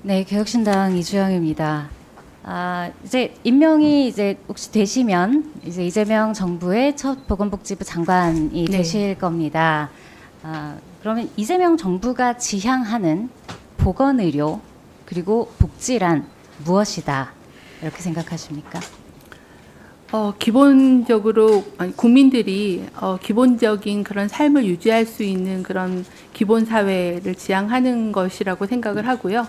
네, 개혁신당 이주영입니다. 이제 임명이 이제 혹시 되시면 이제 이재명 정부의 첫 보건복지부 장관이 네. 되실 겁니다. 그러면 이재명 정부가 지향하는 보건의료 그리고 복지란 무엇이다 이렇게 생각하십니까? 기본적으로 국민들이 기본적인 그런 삶을 유지할 수 있는 그런 기본 사회를 지향하는 것이라고 생각을 하고요.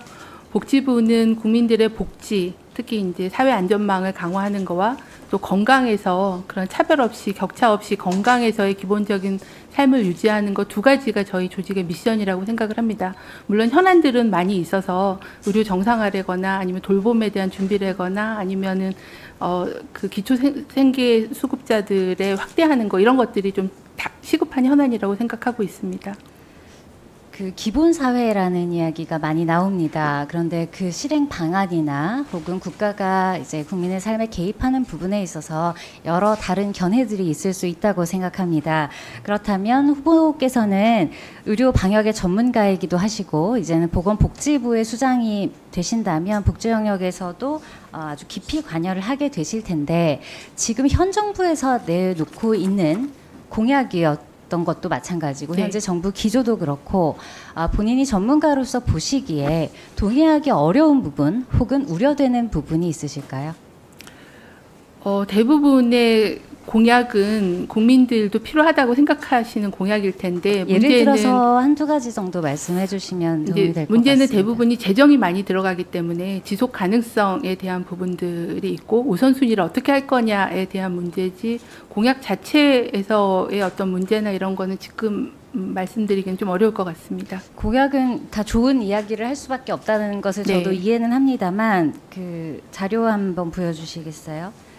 복지부는 국민들의 복지, 특히 이제 사회 안전망을 강화하는 거와 또 건강에서 그런 차별 없이 격차 없이 건강에서의 기본적인 삶을 유지하는 것 두 가지가 저희 조직의 미션이라고 생각을 합니다. 물론 현안들은 많이 있어서 의료 정상화라거나 아니면 돌봄에 대한 준비라거나 아니면은 그 기초 생계 수급자들의 확대하는 거 이런 것들이 좀 시급한 현안이라고 생각하고 있습니다. 그 기본 사회라는 이야기가 많이 나옵니다. 그런데 그 실행 방안이나 혹은 국가가 이제 국민의 삶에 개입하는 부분에 있어서 여러 다른 견해들이 있을 수 있다고 생각합니다. 그렇다면 후보께서는 의료 방역의 전문가이기도 하시고 이제는 보건복지부의 수장이 되신다면 복지 영역에서도 아주 깊이 관여를 하게 되실 텐데 지금 현 정부에서 내놓고 있는 공약이었던 것도 마찬가지고 네. 현재 정부 기조도 그렇고 본인이 전문가로서 보시기에 동의하기 어려운 부분 혹은 우려되는 부분이 있으실까요? 대부분의 공약은 국민들도 필요하다고 생각하시는 공약일 텐데 예를 들어서 한두 가지 정도 말씀해 주시면 도움이 될 것 같습니다. 문제는 대부분이 재정이 많이 들어가기 때문에 지속 가능성에 대한 부분들이 있고 우선순위를 어떻게 할 거냐에 대한 문제지 공약 자체에서의 어떤 문제나 이런 거는 지금 말씀드리기는 좀 어려울 것 같습니다. 공약은 다 좋은 이야기를 할 수밖에 없다는 것을 저도 네. 이해는 합니다만 그 자료 한번 보여주시겠어요?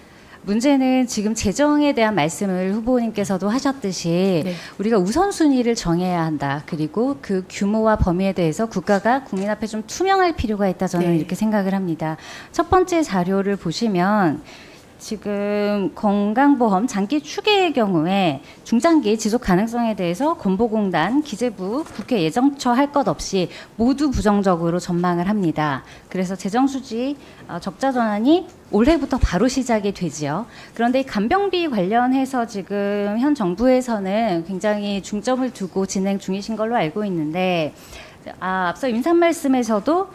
문제는 지금 재정에 대한 말씀을 후보님께서도 하셨듯이 네. 우리가 우선순위를 정해야 한다. 그리고 그 규모와 범위에 대해서 국가가 국민 앞에 좀 투명할 필요가 있다. 저는 네. 이렇게 생각을 합니다. 첫 번째 자료를 보시면 지금 건강보험 장기 추계의 경우에 중장기 지속 가능성에 대해서 건보공단, 기재부, 국회 예정처 할 것 없이 모두 부정적으로 전망을 합니다. 그래서 재정수지 적자 전환이 올해부터 바로 시작이 되지요. 그런데 이 간병비 관련해서 지금 현 정부에서는 굉장히 중점을 두고 진행 중이신 걸로 알고 있는데 앞서 임상 말씀에서도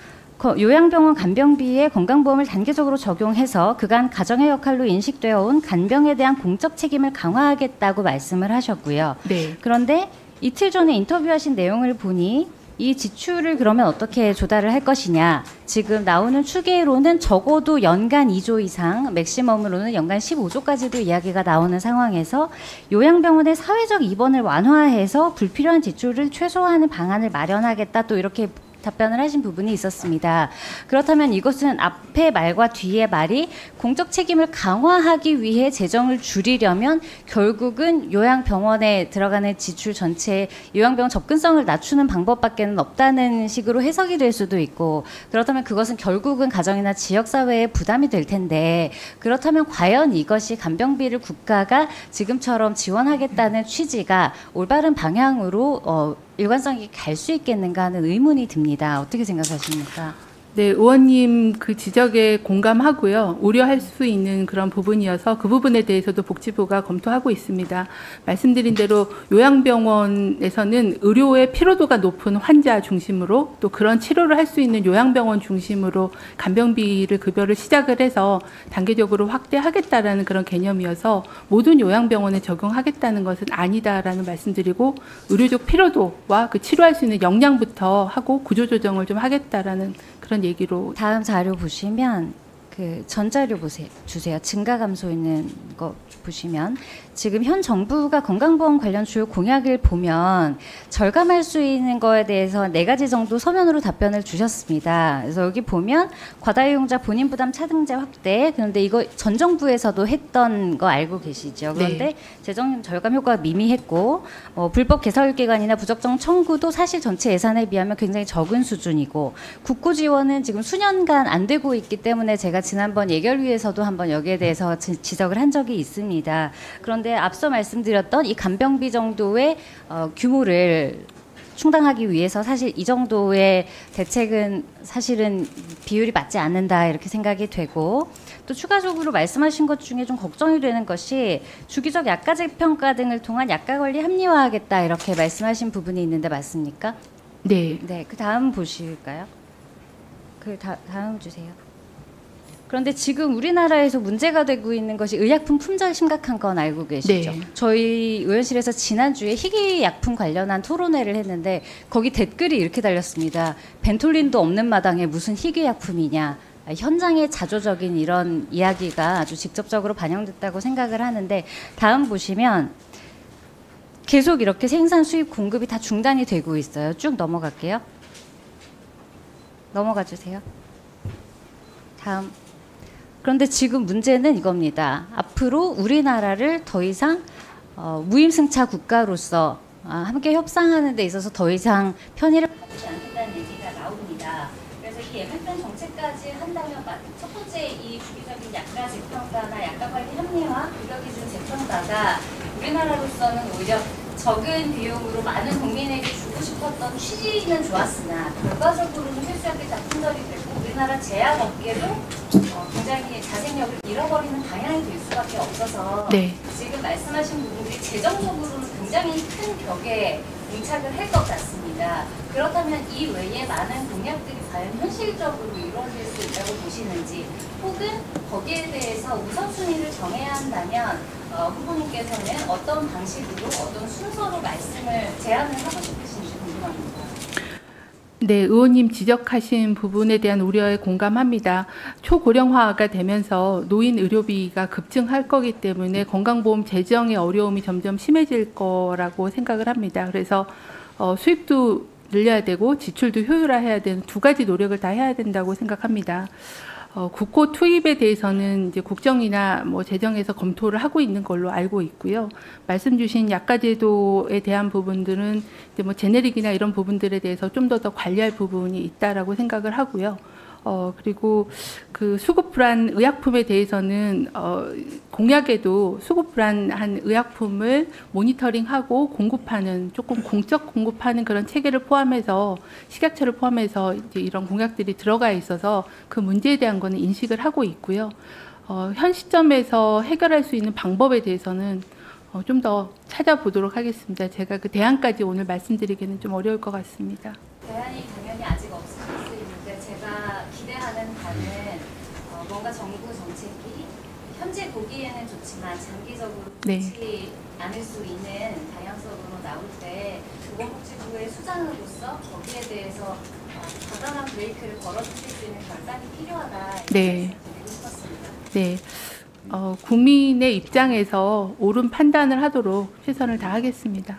요양병원 간병비에 건강보험을 단계적으로 적용해서 그간 가정의 역할로 인식되어 온 간병에 대한 공적 책임을 강화하겠다고 말씀을 하셨고요. 네. 그런데 이틀 전에 인터뷰하신 내용을 보니 이 지출을 그러면 어떻게 조달을 할 것이냐. 지금 나오는 추계로는 적어도 연간 2조 이상, 맥시멈으로는 연간 15조까지도 이야기가 나오는 상황에서 요양병원의 사회적 입원을 완화해서 불필요한 지출을 최소화하는 방안을 마련하겠다. 또 이렇게 답변을 하신 부분이 있었습니다. 그렇다면 이것은 앞의 말과 뒤의 말이 공적 책임을 강화하기 위해 재정을 줄이려면 결국은 요양병원에 들어가는 지출 전체에 요양병원 접근성을 낮추는 방법밖에는 없다는 식으로 해석이 될 수도 있고 그렇다면 그것은 결국은 가정이나 지역사회에 부담이 될 텐데 그렇다면 과연 이것이 간병비를 국가가 지금처럼 지원하겠다는 취지가 올바른 방향으로 일관성이 갈 수 있겠는가 하는 의문이 듭니다. 어떻게 생각하십니까? 네, 의원님 그 지적에 공감하고요. 우려할 수 있는 그런 부분이어서 그 부분에 대해서도 복지부가 검토하고 있습니다. 말씀드린 대로 요양병원에서는 의료의 피로도가 높은 환자 중심으로 또 그런 치료를 할 수 있는 요양병원 중심으로 간병비를 급여를 시작을 해서 단계적으로 확대하겠다라는 그런 개념이어서 모든 요양병원에 적용하겠다는 것은 아니다라는 말씀드리고 의료적 피로도와 그 치료할 수 있는 역량부터 하고 구조조정을 좀 하겠다라는 그런 얘기로. 다음 자료 보시면 그 전 자료 주세요. 증가 감소 있는 거 보시면 지금 현 정부가 건강보험 관련 주요 공약을 보면 절감할 수 있는 거에 대해서 4가지 정도 서면으로 답변을 주셨습니다. 그래서 여기 보면 과다이용자 본인 부담 차등제 확대. 그런데 이거 전 정부에서도 했던 거 알고 계시죠? 그런데 네. 재정 절감 효과가 미미했고 불법 개설 기관이나 부적정 청구도 사실 전체 예산에 비하면 굉장히 적은 수준이고 국고 지원은 지금 수년간 안 되고 있기 때문에 제가 지난번 예결위에서도 한번 여기에 대해서 지적을 한 적이 있습니다. 그런데 앞서 말씀드렸던 이 간병비 정도의 규모를 충당하기 위해서 사실 이 정도의 대책은 사실은 비율이 맞지 않는다 이렇게 생각이 되고, 또 추가적으로 말씀하신 것 중에 좀 걱정이 되는 것이 주기적 약가제 평가 등을 통한 약가 관리 합리화하겠다 이렇게 말씀하신 부분이 있는데 맞습니까? 네. 네, 그 다음 보실까요? 다음 주세요. 그런데 지금 우리나라에서 문제가 되고 있는 것이 의약품 품절 심각한 건 알고 계시죠? 네. 저희 의원실에서 지난주에 희귀약품 관련한 토론회를 했는데 거기 댓글이 이렇게 달렸습니다. 벤톨린도 없는 마당에 무슨 희귀약품이냐. 현장의 자조적인 이런 이야기가 아주 직접적으로 반영됐다고 생각을 하는데, 다음 보시면 계속 이렇게 생산, 수입, 공급이 다 중단이 되고 있어요. 쭉 넘어갈게요. 넘어가 주세요. 다음. 그런데 지금 문제는 이겁니다. 앞으로 우리나라를 더 이상 무임승차 국가로서 함께 협상하는 데 있어서 더 이상 편의를 받지 않겠다는 얘기가 나옵니다. 그래서 이 예방병 정책까지 한다면 첫 번째 이 주기적인 약가 재평가나 약가 관리 합리화, 의료 기준 재평가가 우리나라로서는 오히려 적은 비용으로 많은 국민에게 주고 싶었던 취지는 좋았으나 결과적으로는 흡수약이 다 품절이 되고 우리나라 제약업계도 굉장히 자생력을 잃어버리는 방향이 될 수밖에 없어서 네. 지금 말씀하신 부분들이 재정적으로는 굉장히 큰 벽에 봉착을 할 것 같습니다. 그렇다면 이 외에 많은 공약들이 과연 현실적으로 이루어질 수 있다고 보시는지, 혹은 거기에 대해서 우선순위를 정해야 한다면 후보님께서는 어떤 방식으로 어떤 순서로 말씀을 제안을 하고 싶으신지 궁금합니다. 네, 의원님 지적하신 부분에 대한 우려에 공감합니다. 초고령화가 되면서 노인 의료비가 급증할 거기 때문에 건강보험 재정의 어려움이 점점 심해질 거라고 생각을 합니다. 그래서 수입도 늘려야 되고 지출도 효율화해야 되는 두 가지 노력을 다 해야 된다고 생각합니다. 국고 투입에 대해서는 이제 국정이나 뭐 재정에서 검토를 하고 있는 걸로 알고 있고요. 말씀 주신 약가제도에 대한 부분들은 이제 뭐 제네릭이나 이런 부분들에 대해서 좀 더 관리할 부분이 있다라고 생각을 하고요. 그리고 그 수급 불안 의약품에 대해서는 공약에도 수급 불안한 의약품을 모니터링하고 공급하는, 조금 공적 공급하는 그런 체계를 포함해서 식약처를 포함해서 이제 이런 공약들이 들어가 있어서 그 문제에 대한 거는 인식을 하고 있고요. 현 시점에서 해결할 수 있는 방법에 대해서는 좀 더 찾아보도록 하겠습니다. 제가 그 대안까지 오늘 말씀드리기는 좀 어려울 것 같습니다. 대안이 당연히 아직 없을 수 있는데 제가 기대하는 바는 뭔가 정부 정책이 현재 보기에는 좋지만 장기적으로 좋지 않을 수 있는 방향성으로 나올 때 보건복지부의 수장으로서 거기에 대해서 과감한 브레이크를 걸어주실 수 있는 결단이 필요하다. 네. 말씀드리고 싶었습니다. 네. 국민의 입장에서 옳은 판단을 하도록 최선을 다하겠습니다.